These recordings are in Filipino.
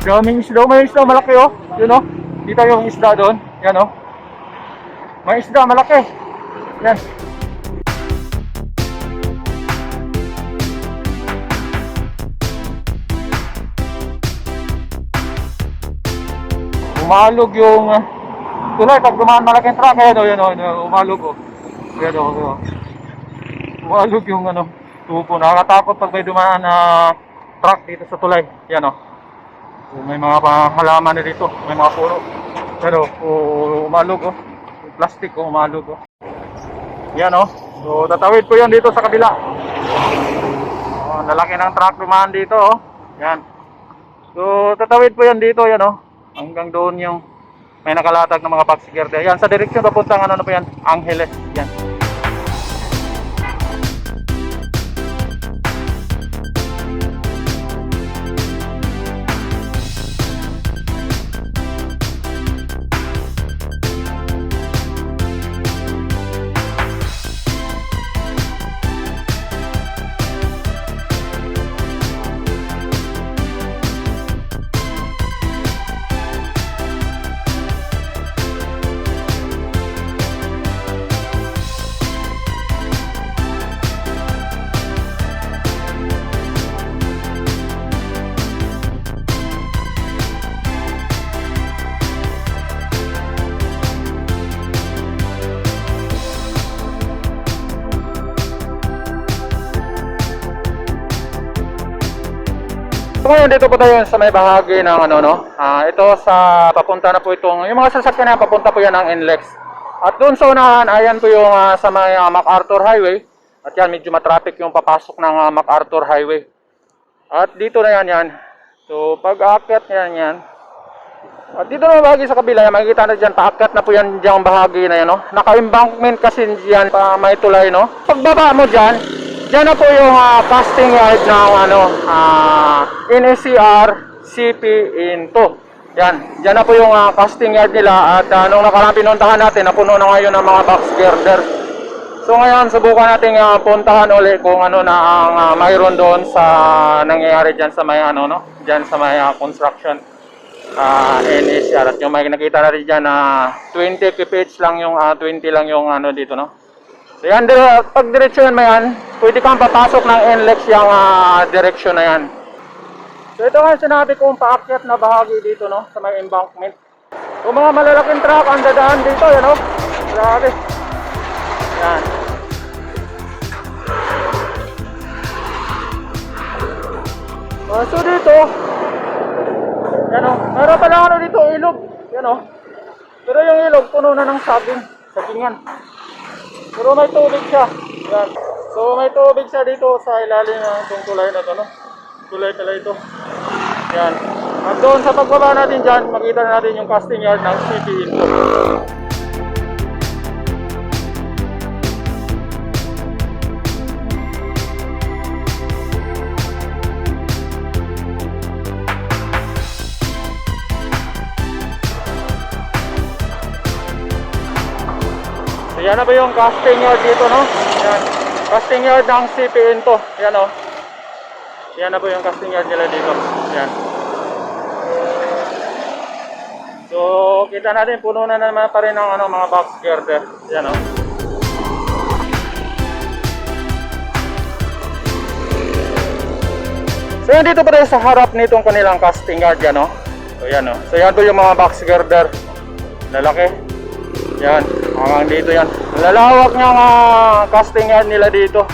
Daming isda, may isda malaki oh. Yun oh. Kita yung isda doon. Yan oh. May isda malaki. Yan. Umalog yung tulay pag dumaan malaking truck. Ayan o, yan o, umalog o. Ayan o, umalog yung ano, tubo. Nakakatakot pag may dumaan na truck dito sa tulay. Yan o. So, may mga halaman na dito, may mga puno. Pero umalog o. Yung plastic o, umalog o. Yan o. So tatawid ko yan dito sa kabila. Lalaki ng truck dumaan dito o. Yan. So tatawid po yan dito, yan o. Hanggang doon yung may nakalatag ng mga box girder. Yan, sa direksyon papuntang ano na po yan, Angeles. Yan. So ngayon dito po tayo sa may bahagi ng ano no. Ito sa papunta na po itong yung mga sasakyan na papunta po yan ng NLEX. At doon sa unahan, ayan po yung sa may MacArthur Highway. At yan medyo matraffic yung papasok ng MacArthur Highway. At dito na yan. So pag aakyat yan. At dito na bahagi sa kabila, makikita na diyan paakyat na po yan diyang bahagi na yan no. Naka-embankment kasi diyan pa may tulay no. Pagbaba mo diyan, diyan na po yung casting yard ng NSCR CP Into. Yan, diyan na po yung casting yard nila at nung nakaraan pinuntahan natin, napuno na ngayon ng mga box girder. So ngayon, subukan natin puntahan ulit kung ano na ang mayroon doon sa nangyayari diyan sa may ano no, diyan sa may construction NSCR. At yung may nakita natin diyan na 20 kph lang yung 20 lang yung ano dito no. So yan, pag direksyon mo yan, pwede kang papasok ng NLEX yung direksyon na yan. So ito nga sinabi kong paakyat na bahagi dito no, sa may embankment. So mga malalaking truck ang dadaan dito, yan o. Grabe. Yan. So dito, yan o, meron pala ano dito, ilog. Yan o. Pero yung ilog, puno na ng sagingan. Pero may tubig siya. Yan. So may tubig siya dito sa ilalim ng itong tulay na to no. Tulay pala ito. Yan. At doon sa pagbaba natin dyan, makita natin yung casting yard ng CP Into. Yan na ba yung casting yard dito no? Yan. Casting yard ng CP Into. Yan o. Yan na po yung casting yard nila dito. Yan. So kita natin puno na naman pa rin ng ano, mga box girder. Yan o. So yan dito pa tayo sa harap nitong kanilang casting yard yan o. So yan o. So yan po yung mga box girder. Lalaki. Yan, hanggang dito yan. Lalawak niyang casting yard nila dito.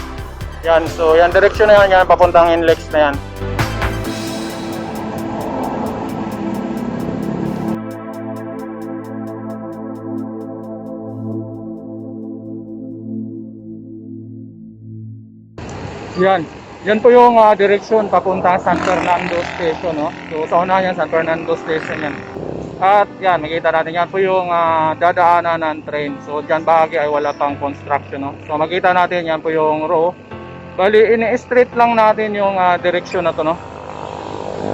Yan, so yan direksyon na yan, papuntang NLEX na yan. Yan po yung direksyon papuntang San Fernando Station, no? So sa una yan, San Fernando Station yan. At yan, makita natin yan po yung dadaanan ng train. So dyan bahagi ay wala pang construction no? So makita natin yan po yung row. Bali ini-straight lang natin yung direksyon na to no?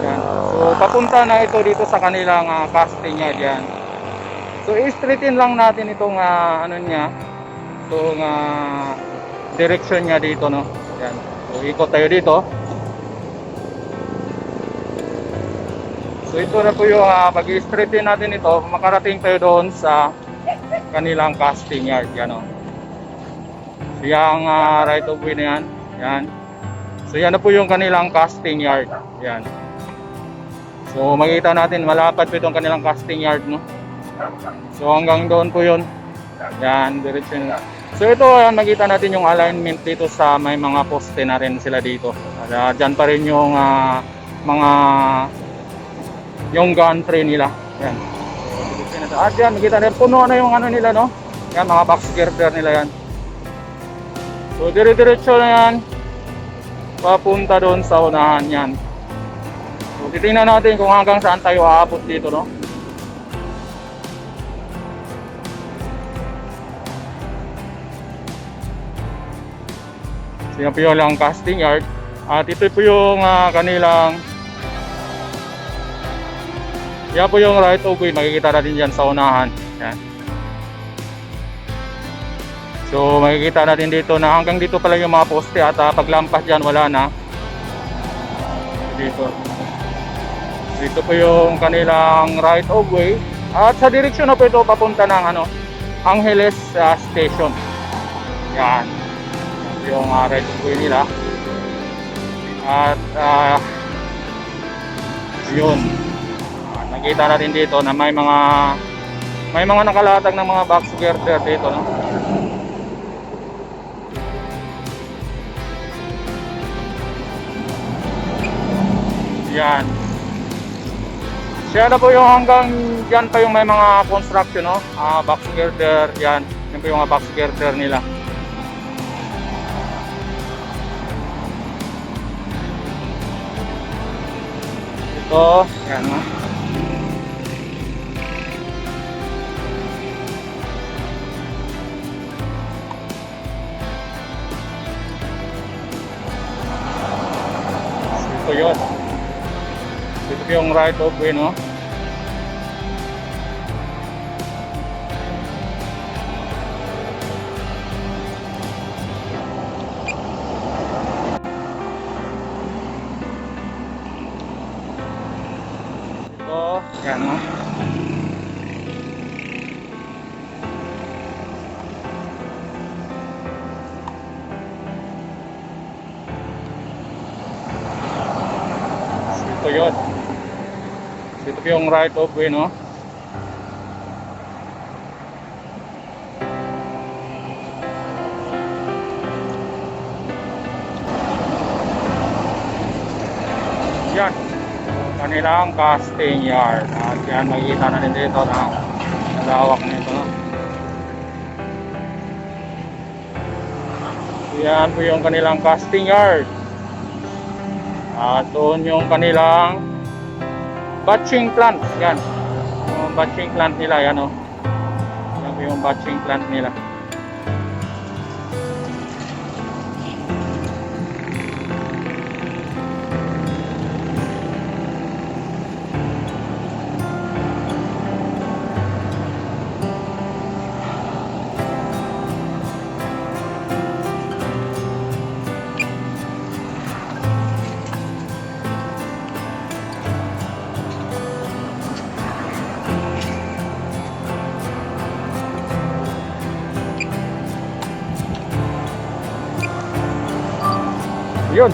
Yan. So papunta na ito dito sa kanilang casting yard yan. So i-straightin lang natin itong ano niya, itong direksyon niya dito no? Yan. So ikot tayo dito. So So ito na po yung pag-i-straighten natin ito, makarating tayo doon sa kanilang casting yard. Yan o. So yung right of way na yan. Yan. So yan na po yung kanilang casting yard. Yan. So makikita natin malapad po itong kanilang casting yard, no. So hanggang doon po yun. Yan, diretso na. So ito, makita natin yung alignment dito sa may mga poste na rin sila dito. Diyan pa rin yung mga yung gantry nila. Yan. At yan, makita natin puno na yung ano nila, no. Yan, mga box girder nila yan. So dire-diretso na yan papunta doon sa unahan yan. So titingnan natin kung hanggang saan tayo aabot dito, no. So yan po yung lang casting yard. At ito po yung kanilang, yan po yung right of way, makikita natin dyan sa unahan. Yan. So makikita natin dito na hanggang dito pala yung mga poste at paglampas dyan wala na. Dito po yung kanilang right of way. At sa direksyon na po ito papunta ng Angeles Station. Yan. Yung right of way nila. At yun. Nakita natin dito na may mga nakalatag ng mga box girder dito, no. Yan. Siya na po yung hanggang dyan pa yung may mga construction, no. Box girder, yan. Yan po yung mga box girder nila. Ito, yan, no. Ito yun. Ito yung right of way, no. Ito, yan, no. Ito yun. Ito yung right of way, no. Yan. Kanilang casting yard. At yan, makikita natin dito na nalawak nito, no. Yan po yung kanilang casting yard. At doon yung kanilang batching plant. Yan. Yung batching plant nila. Yan, o. Yan po yung batching plant nila. Yun.